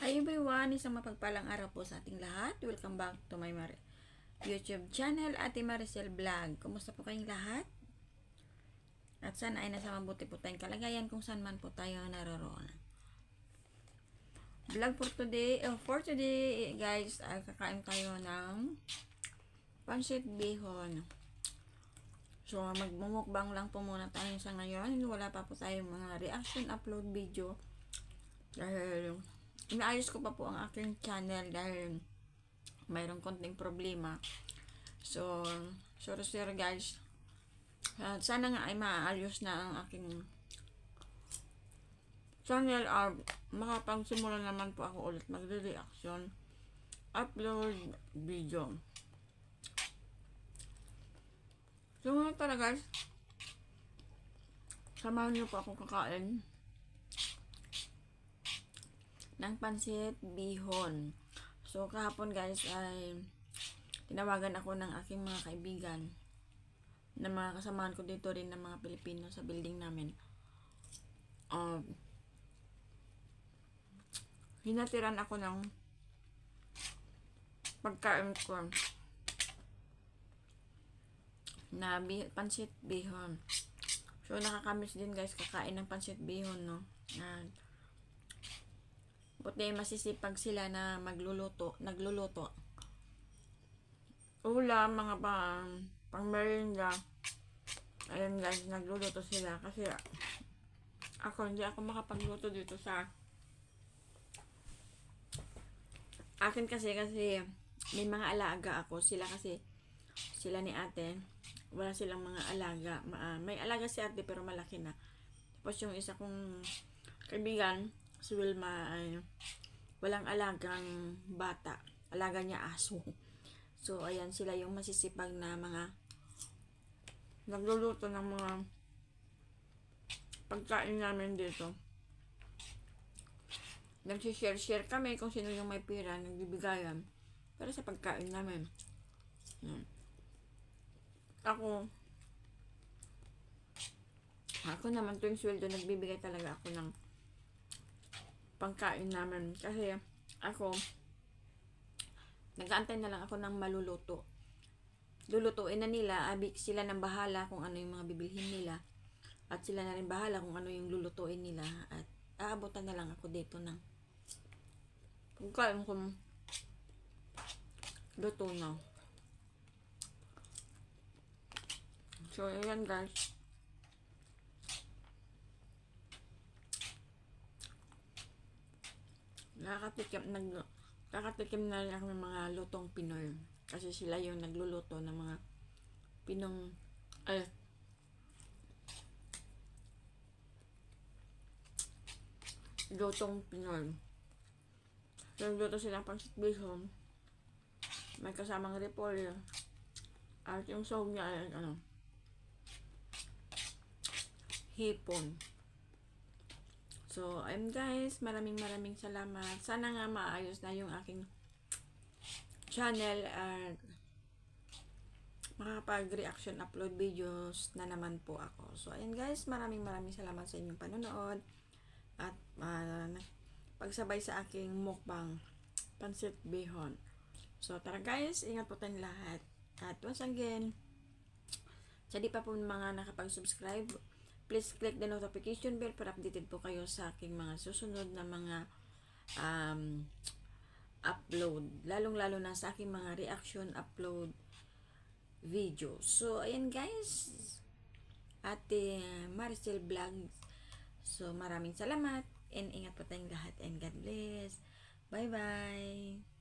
Hi everyone! Isang mapagpalang araw po sa ating lahat. Welcome back to my YouTube channel, Ate Maricel Vlog. Kumusta po kayong lahat? At sana ay nasa mabuti po tayong kalagayan kung saan man po tayo naroon. Vlog for today guys, ay kakain tayo ng pansit bihon. So magmumukbang lang po muna tayo sa ngayon. Wala pa po tayong mga reaction upload video. Dahil inaayos ko pa po ang aking channel dahil mayroong konting problema. So, sorry guys. Sana nga ay maayos na ang aking channel. Makapagsimula naman po ako ulit magre-reaction upload video. So, nga tara guys. Samahan niyo po ako kakain ng pansit bihon. So kahapon guys ay tinawagan ako ng aking mga kaibigan na mga kasamahan ko dito rin ng mga Pilipino sa building namin. Hinatiran ako ng pagkain ko na pansit bihon. So nakakamiss din guys kakain ng pansit bihon, no? Buti masisipag sila na nagluluto. Ulam, mga pang merienda. Ayun guys, nagluluto sila. Kasi hindi ako makapagluto dito sa akin kasi may mga alaga ako. Sila ni ate, wala silang mga alaga. May alaga si ate pero malaki na. Tapos yung isa kong kaibigan, si Wilma, ay walang alagang bata. Alaga niya aso. So, ayan, sila yung masisipag na mga nagluluto ng mga pagkain namin dito. Nagsishare kami kung sino yung may pira, nagbibigayan para sa pagkain namin. Ako naman tuwing sweldo, nagbibigay talaga ako ng pangkain namin. Kasi ako, nag-aantay na lang ako ng maluluto. Lulutuin na nila, sila nang bahala kung ano yung mga bibilhin nila. At sila na rin bahala kung ano yung lulutuin nila. At aabutan na lang ako dito ng pagkain kung luto na. So, ayan guys. Nakakatikim na rin ako ng mga lutong Pinoy. Kasi sila yung nagluluto ng mga lutong Pinoy. Nagluto silang pansit bihon. May kasamang repolyo. At yung sahog niya ay hipon. So, guys, maraming salamat. Sana nga maayos na yung aking channel at makapag-reaction upload videos na naman po ako. So, ayun guys, maraming salamat sa inyong panonood at pagsabay sa aking mukbang pansit bihon. So, tara guys, ingat po tayong lahat. At once again, sa di pa po mga nakapag-subscribe, please click the notification bell para updated po kayo sa aking mga susunod na mga upload. Lalong-lalo na sa aking mga reaction upload video. So, ayan guys. Ate Maricel Vlog. So, maraming salamat. And ingat po tayong lahat. And God bless. Bye-bye.